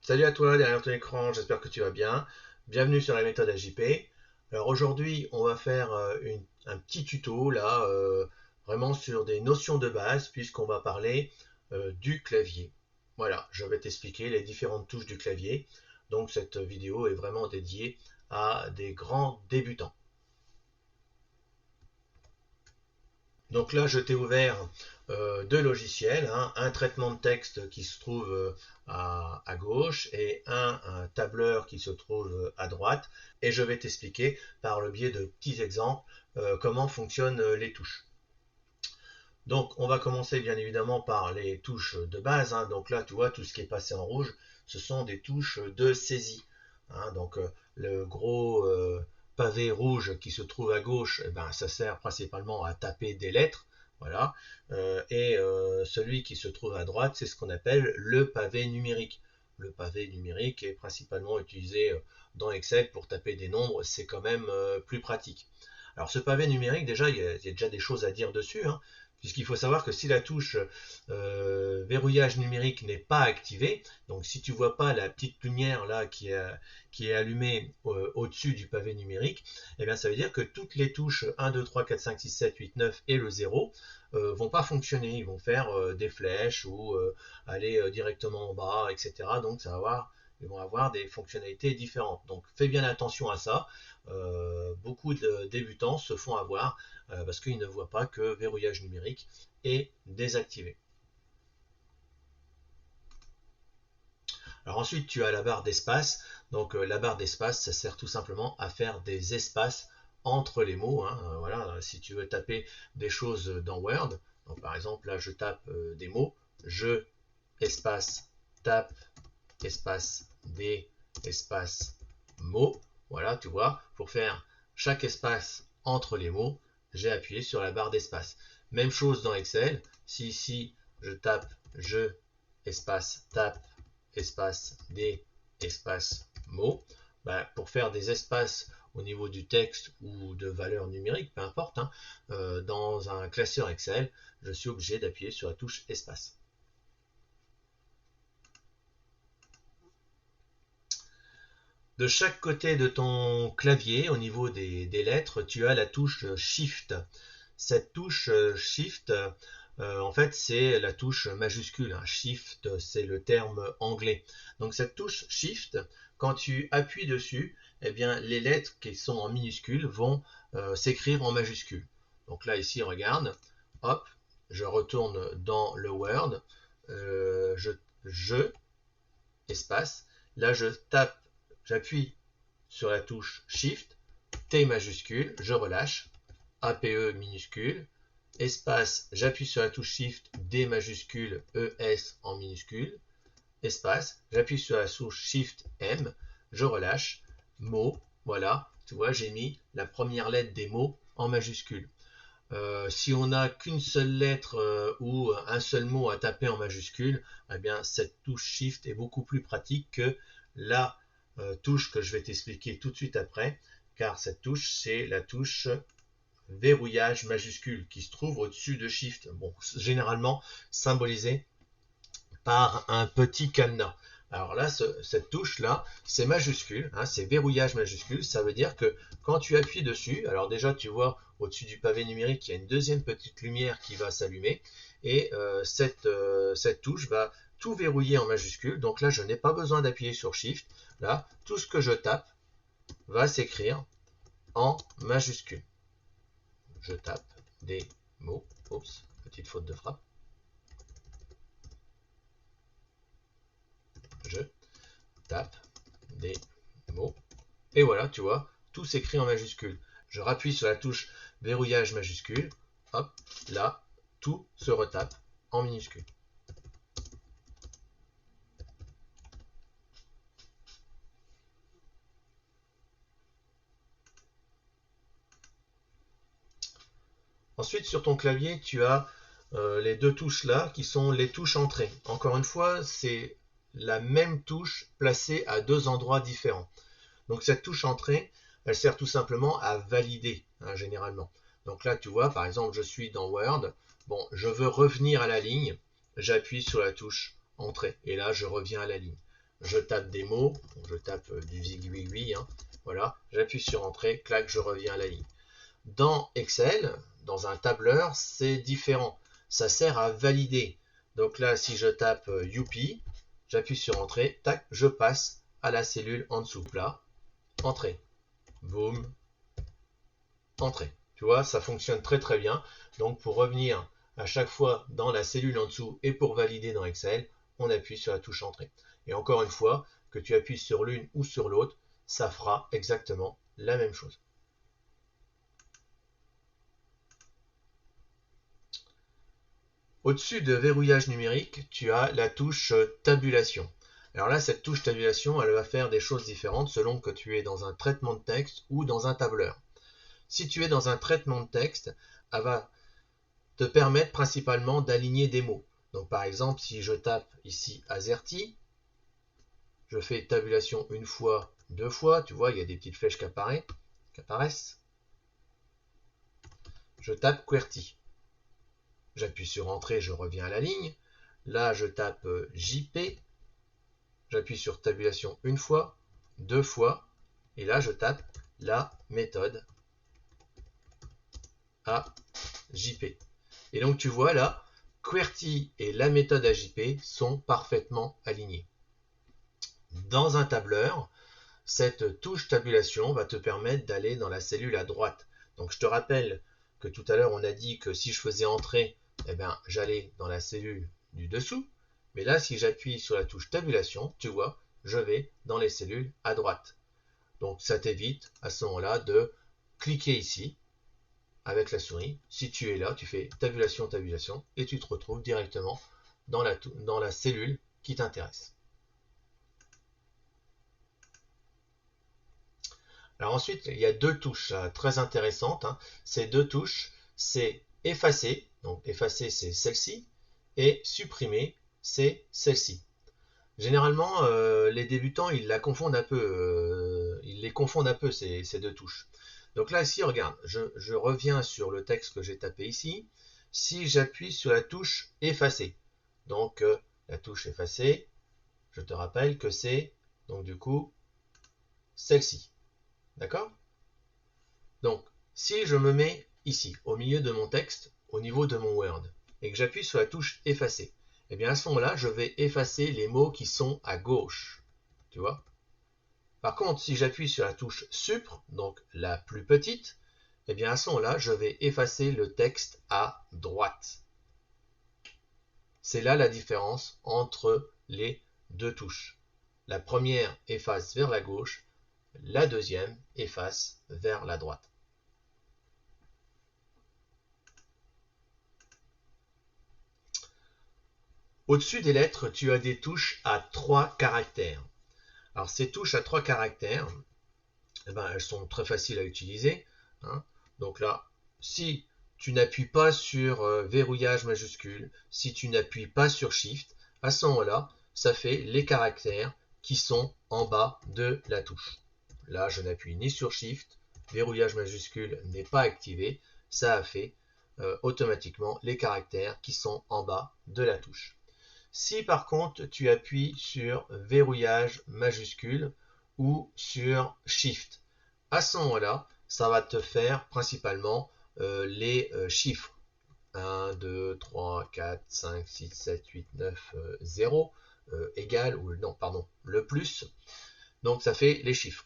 Salut à toi derrière ton écran, j'espère que tu vas bien. Bienvenue sur la méthode AJP. Alors aujourd'hui, on va faire un petit tuto là, vraiment sur des notions de base, puisqu'on va parler du clavier. Voilà, je vais t'expliquer les différentes touches du clavier. Donc cette vidéo est vraiment dédiée à des grands débutants. Donc là, je t'ai ouvert deux logiciels, hein, un traitement de texte qui se trouve à gauche et un tableur qui se trouve à droite. Et je vais t'expliquer par le biais de petits exemples comment fonctionnent les touches. Donc on va commencer bien évidemment par les touches de base, hein. Donc là, tu vois, tout ce qui est passé en rouge, ce sont des touches de saisie, hein. Donc le gros pavé rouge qui se trouve à gauche, eh ben, ça sert principalement à taper des lettres. Voilà. Celui qui se trouve à droite, c'est ce qu'on appelle le pavé numérique. Le pavé numérique est principalement utilisé dans Excel pour taper des nombres, c'est quand même plus pratique. Alors ce pavé numérique, déjà, il y a déjà des choses à dire dessus, hein, puisqu'il faut savoir que si la touche verrouillage numérique n'est pas activée, donc si tu ne vois pas la petite lumière là qui est allumée au-dessus du pavé numérique, eh bien ça veut dire que toutes les touches 1, 2, 3, 4, 5, 6, 7, 8, 9 et le 0 vont pas fonctionner, ils vont faire des flèches ou aller directement en bas, etc. Donc ils vont avoir des fonctionnalités différentes. Donc fais bien attention à ça. Beaucoup de débutants se font avoir parce qu'ils ne voient pas que verrouillage numérique est désactivé. Alors ensuite, tu as la barre d'espace. Donc la barre d'espace, ça sert tout simplement à faire des espaces entre les mots, hein. Voilà, si tu veux taper des choses dans Word, donc par exemple là je tape des mots, je, espace, tape, espace, des, espace, mots. Voilà, tu vois, pour faire chaque espace entre les mots, j'ai appuyé sur la barre d'espace. Même chose dans Excel, si ici je tape je, espace, tape, espace, des, espace, mots, ben, pour faire des espaces au niveau du texte ou de valeurs numériques, peu importe, hein, dans un classeur Excel, je suis obligé d'appuyer sur la touche espace. De chaque côté de ton clavier, au niveau des lettres, tu as la touche Shift. Cette touche Shift, en fait, c'est la touche majuscule, hein. Shift, c'est le terme anglais. Donc cette touche Shift, quand tu appuies dessus, eh bien, les lettres qui sont en minuscules vont s'écrire en majuscule. Donc là, ici, regarde, hop, je retourne dans le Word, je espace, là je tape, j'appuie sur la touche Shift, T majuscule, je relâche, APE minuscule, espace, j'appuie sur la touche Shift, D majuscule, ES en minuscule, espace, j'appuie sur la touche Shift, M, je relâche, mot, voilà, tu vois, j'ai mis la première lettre des mots en majuscule. Si on n'a qu'une seule lettre ou un seul mot à taper en majuscule, eh bien cette touche Shift est beaucoup plus pratique que la touche que je vais t'expliquer tout de suite après, car cette touche c'est la touche verrouillage majuscule qui se trouve au-dessus de Shift. Bon, généralement symbolisé par un petit cadenas. Alors là, cette touche-là, c'est majuscule, hein, c'est verrouillage majuscule. Ça veut dire que quand tu appuies dessus, alors déjà tu vois au-dessus du pavé numérique, il y a une deuxième petite lumière qui va s'allumer. Et cette touche va tout verrouiller en majuscule. Donc là, je n'ai pas besoin d'appuyer sur Shift. Là, tout ce que je tape va s'écrire en majuscule. Je tape des mots. Oups, petite faute de frappe. Je tape des mots. Et voilà, tu vois, tout s'écrit en majuscule. Je rappuie sur la touche verrouillage majuscule. Hop, là, tout se retape en minuscule. Ensuite, sur ton clavier, tu as les deux touches là qui sont les touches entrée. Encore une fois, c'est la même touche placée à deux endroits différents. Donc cette touche entrée, elle sert tout simplement à valider, hein, généralement. Donc là, tu vois, par exemple, je suis dans Word. Bon, je veux revenir à la ligne. J'appuie sur la touche entrée. Et là, je reviens à la ligne. je tape des mots, je tape du zigouigoui, hein, voilà, j'appuie sur Entrée, clac, je reviens à la ligne. Dans Excel, dans un tableur, c'est différent. Ça sert à valider. Donc là, si je tape Youpi, j'appuie sur Entrée, tac, je passe à la cellule en dessous. Là, Entrée. Boum. Entrée. Tu vois, ça fonctionne très très bien. Donc pour revenir à chaque fois dans la cellule en dessous et pour valider dans Excel, on appuie sur la touche Entrée. Et encore une fois, que tu appuies sur l'une ou sur l'autre, ça fera exactement la même chose. Au-dessus de verrouillage numérique, tu as la touche tabulation. Alors là, cette touche tabulation, elle va faire des choses différentes selon que tu es dans un traitement de texte ou dans un tableur. Si tu es dans un traitement de texte, elle va te permettre principalement d'aligner des mots. Donc par exemple, si je tape ici AZERTY, je fais tabulation une fois, deux fois, tu vois, il y a des petites flèches qui apparaissent. Je tape QWERTY. J'appuie sur Entrée, je reviens à la ligne. Là, je tape JP. J'appuie sur tabulation une fois, deux fois, et là, je tape la méthode AJP. Et donc, tu vois là, QWERTY et la méthode AJP sont parfaitement alignés. Dans un tableur, cette touche tabulation va te permettre d'aller dans la cellule à droite. Donc je te rappelle que tout à l'heure on a dit que si je faisais entrer, eh bien, j'allais dans la cellule du dessous. Mais là, si j'appuie sur la touche tabulation, tu vois, je vais dans les cellules à droite. Donc ça t'évite à ce moment-là de cliquer ici avec la souris. Si tu es là, tu fais tabulation, tabulation et tu te retrouves directement dans la cellule qui t'intéresse. Alors ensuite, il y a deux touches très intéressantes. Hein. Ces deux touches, c'est effacer, donc effacer c'est celle-ci, et supprimer c'est celle-ci. Généralement, les débutants, ils la confondent un peu, ils les confondent un peu ces deux touches. Donc là, ici, regarde, je reviens sur le texte que j'ai tapé ici. Si j'appuie sur la touche effacer, donc la touche effacer, je te rappelle que c'est donc du coup celle-ci. D'accord? Donc, si je me mets ici, au milieu de mon texte, au niveau de mon Word, et que j'appuie sur la touche effacer, eh bien à ce moment-là, je vais effacer les mots qui sont à gauche. Tu vois? Par contre, si j'appuie sur la touche Supr, donc la plus petite, eh bien à ce moment-là, je vais effacer le texte à droite. C'est là la différence entre les deux touches. La première efface vers la gauche, la deuxième efface vers la droite. Au-dessus des lettres, tu as des touches à 3 caractères. Alors ces touches à 3 caractères, eh ben, elles sont très faciles à utiliser. Hein. Donc là, si tu n'appuies pas sur verrouillage majuscule, si tu n'appuies pas sur Shift, à ce moment-là, ça fait les caractères qui sont en bas de la touche. Là, je n'appuie ni sur Shift, verrouillage majuscule n'est pas activé, ça a fait automatiquement les caractères qui sont en bas de la touche. Si par contre tu appuies sur verrouillage majuscule ou sur Shift, à ce moment-là, ça va te faire principalement les chiffres 1, 2, 3, 4, 5, 6, 7, 8, 9, 0 égal, ou non, pardon, le plus. Donc ça fait les chiffres.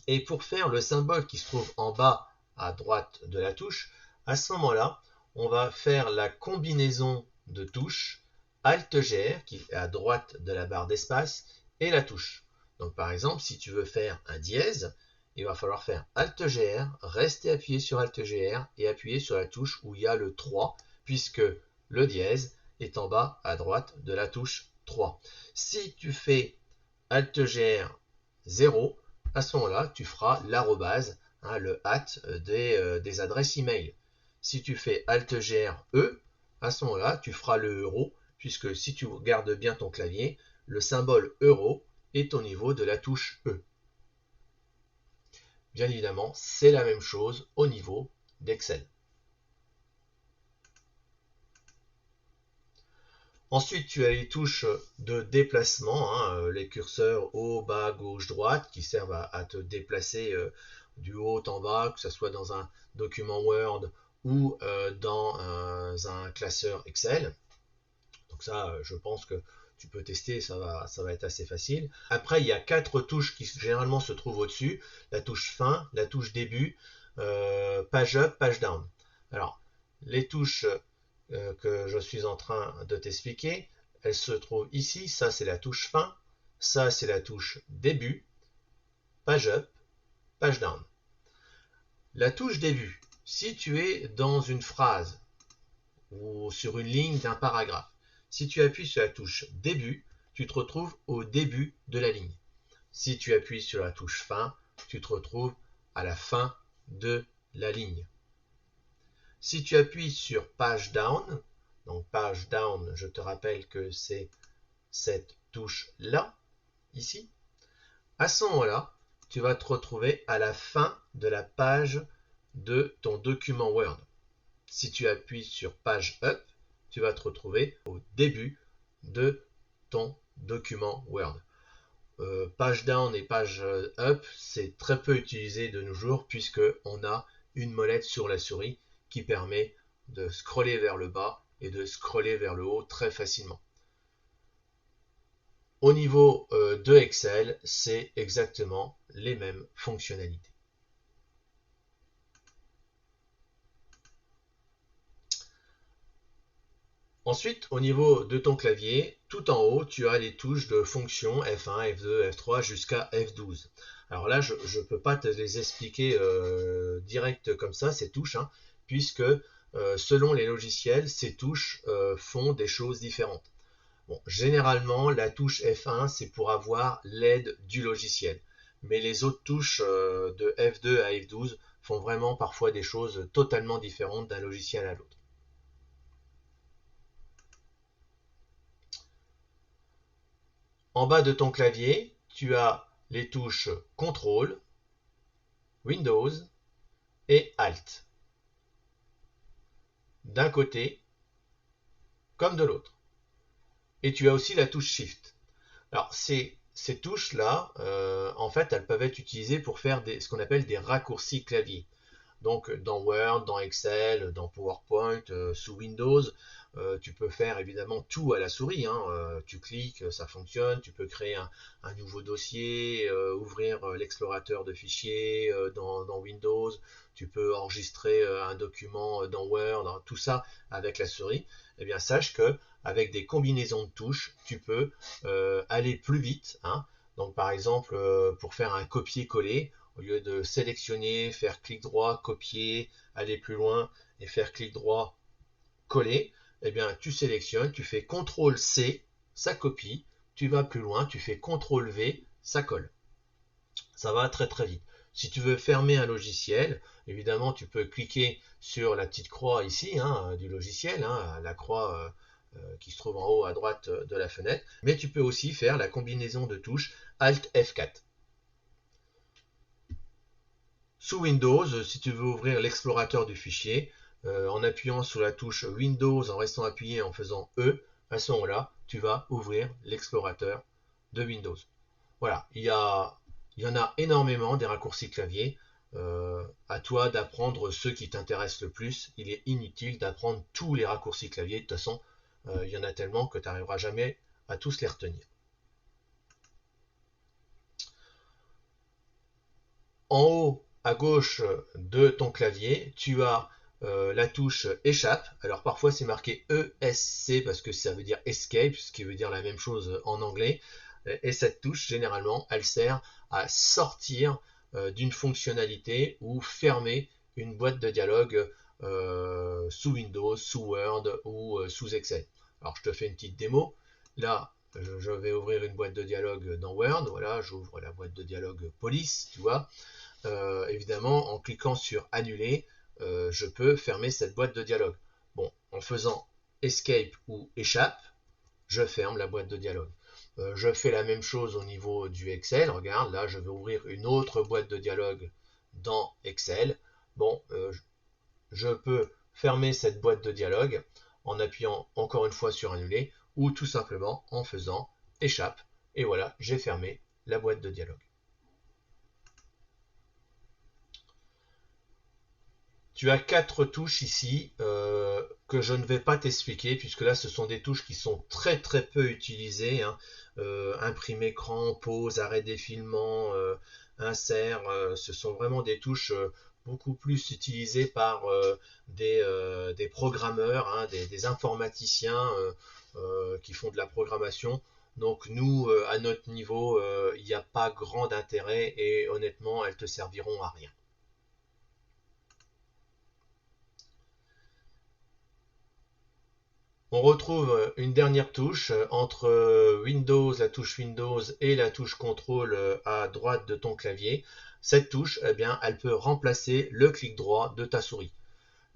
Et pour faire le symbole qui se trouve en bas à droite de la touche, à ce moment-là, on va faire la combinaison de touches Alt-GR, qui est à droite de la barre d'espace, et la touche. Donc par exemple, si tu veux faire un dièse, il va falloir faire Alt-GR, rester appuyé sur Alt-GR et appuyer sur la touche où il y a le 3, puisque le dièse est en bas à droite de la touche 3. Si tu fais Alt-GR 0, à ce moment-là, tu feras l'arrobase, hein, le des adresses email. Si tu fais Alt-GR E, à ce moment-là, tu feras le euro, puisque si tu regardes bien ton clavier, le symbole euro est au niveau de la touche E. Bien évidemment, c'est la même chose au niveau d'Excel. Ensuite, tu as les touches de déplacement, hein, les curseurs haut, bas, gauche, droite, qui servent à te déplacer du haut en bas, que ce soit dans un document Word ou dans un classeur Excel. Donc ça, je pense que tu peux tester, ça va être assez facile. Après, il y a 4 touches qui généralement se trouvent au-dessus. La touche fin, la touche début, page up, page down. Alors, les touches que je suis en train de t'expliquer, elles se trouvent ici. Ça, c'est la touche fin. Ça, c'est la touche début, page up, page down. La touche début, si tu es dans une phrase ou sur une ligne d'un paragraphe, si tu appuies sur la touche début, tu te retrouves au début de la ligne. Si tu appuies sur la touche fin, tu te retrouves à la fin de la ligne. Si tu appuies sur page down, donc page down, je te rappelle que c'est cette touche-là, ici, à ce moment-là, tu vas te retrouver à la fin de la page de ton document Word. Si tu appuies sur page up, tu vas te retrouver au début de ton document Word. Page down et page up, c'est très peu utilisé de nos jours puisque on a une molette sur la souris qui permet de scroller vers le bas et de scroller vers le haut très facilement. Au niveau de Excel, c'est exactement les mêmes fonctionnalités. Ensuite, au niveau de ton clavier, tout en haut, tu as les touches de fonction F1, F2, F3 jusqu'à F12. Alors là, je ne peux pas te les expliquer direct comme ça, ces touches, hein, puisque selon les logiciels, ces touches font des choses différentes. Bon, généralement, la touche F1, c'est pour avoir l'aide du logiciel. Mais les autres touches de F2 à F12 font vraiment parfois des choses totalement différentes d'un logiciel à l'autre. En bas de ton clavier, tu as les touches CTRL, Windows et Alt. D'un côté comme de l'autre. Et tu as aussi la touche Shift. Alors, ces touches-là, en fait, elles peuvent être utilisées pour faire ce qu'on appelle des raccourcis clavier. Donc dans Word, dans Excel, dans PowerPoint, sous Windows, tu peux faire évidemment tout à la souris, hein. Tu cliques, ça fonctionne, tu peux créer un nouveau dossier, ouvrir l'explorateur de fichiers dans Windows, tu peux enregistrer un document dans Word, hein, tout ça avec la souris. Eh bien sache que avec des combinaisons de touches, tu peux aller plus vite, hein. Donc par exemple, pour faire un copier-coller, au lieu de sélectionner, faire clic droit, copier, aller plus loin et faire clic droit, coller, eh bien tu sélectionnes, tu fais CTRL C, ça copie, tu vas plus loin, tu fais CTRL V, ça colle. Ça va très très vite. Si tu veux fermer un logiciel, évidemment tu peux cliquer sur la petite croix ici hein, du logiciel, hein, la croix qui se trouve en haut à droite de la fenêtre, mais tu peux aussi faire la combinaison de touches Alt F4. Sous Windows, si tu veux ouvrir l'explorateur du fichier, en appuyant sur la touche Windows, en restant appuyé en faisant E, à ce moment-là, tu vas ouvrir l'explorateur de Windows. Voilà, il y en a énormément des raccourcis clavier. À toi d'apprendre ceux qui t'intéressent le plus. Il est inutile d'apprendre tous les raccourcis clavier. De toute façon, il y en a tellement que tu n'arriveras jamais à tous les retenir. En haut à gauche de ton clavier, tu as la touche échappe. Alors parfois c'est marqué ESC parce que ça veut dire escape, ce qui veut dire la même chose en anglais. Et cette touche, généralement, elle sert à sortir d'une fonctionnalité ou fermer une boîte de dialogue sous Windows, sous Word ou sous Excel. Alors je te fais une petite démo. Là, je vais ouvrir une boîte de dialogue dans Word. Voilà, j'ouvre la boîte de dialogue police, tu vois. Évidemment, en cliquant sur annuler, je peux fermer cette boîte de dialogue. Bon, en faisant escape ou échappe, je ferme la boîte de dialogue. Je fais la même chose au niveau du Excel. Regarde, là, je vais ouvrir une autre boîte de dialogue dans Excel. Bon, je peux fermer cette boîte de dialogue en appuyant encore une fois sur annuler ou tout simplement en faisant échappe. Et voilà, j'ai fermé la boîte de dialogue. Tu as 4 touches ici que je ne vais pas t'expliquer puisque là ce sont des touches qui sont très peu utilisées, hein. Imprime écran, pause, arrêt défilement, insert, ce sont vraiment des touches beaucoup plus utilisées par des programmeurs, hein, des informaticiens qui font de la programmation. Donc nous, à notre niveau, il n'y a pas grand intérêt et honnêtement, elles te serviront à rien. On retrouve une dernière touche entre Windows, la touche Windows et la touche contrôle à droite de ton clavier. Cette touche, eh bien, elle peut remplacer le clic droit de ta souris.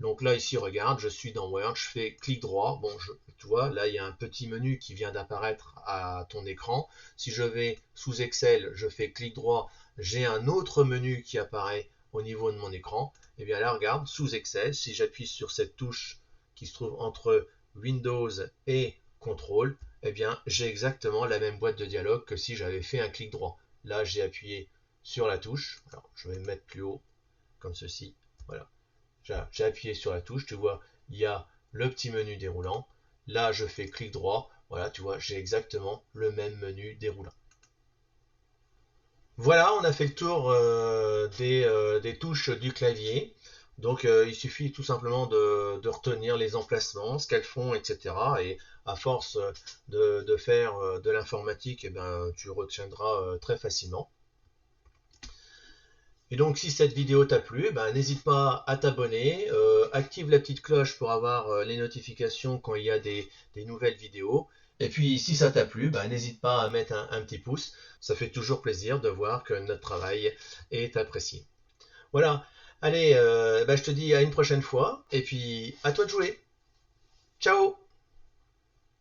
Donc là, ici, regarde, je suis dans Word, je fais clic droit. Bon, tu vois, là, il y a un petit menu qui vient d'apparaître à ton écran. Si je vais sous Excel, je fais clic droit, j'ai un autre menu qui apparaît au niveau de mon écran. Et bien là, regarde, sous Excel, si j'appuie sur cette touche qui se trouve entre Windows et Contrôle, eh bien, j'ai exactement la même boîte de dialogue que si j'avais fait un clic droit. Là, j'ai appuyé sur la touche. Alors, je vais me mettre plus haut, comme ceci. Voilà. J'ai appuyé sur la touche, tu vois, il y a le petit menu déroulant. Là, je fais clic droit. Voilà, tu vois, j'ai exactement le même menu déroulant. Voilà, on a fait le tour des touches du clavier. Donc, il suffit tout simplement de retenir les emplacements, ce qu'elles font, etc. Et à force de faire de l'informatique, eh ben, tu retiendras très facilement. Et donc, si cette vidéo t'a plu, ben, n'hésite pas à t'abonner, active la petite cloche pour avoir les notifications quand il y a des nouvelles vidéos. Et puis, si ça t'a plu, ben, n'hésite pas à mettre un petit pouce. Ça fait toujours plaisir de voir que notre travail est apprécié. Voilà. Allez, ben, je te dis à une prochaine fois. Et puis, à toi de jouer. Ciao!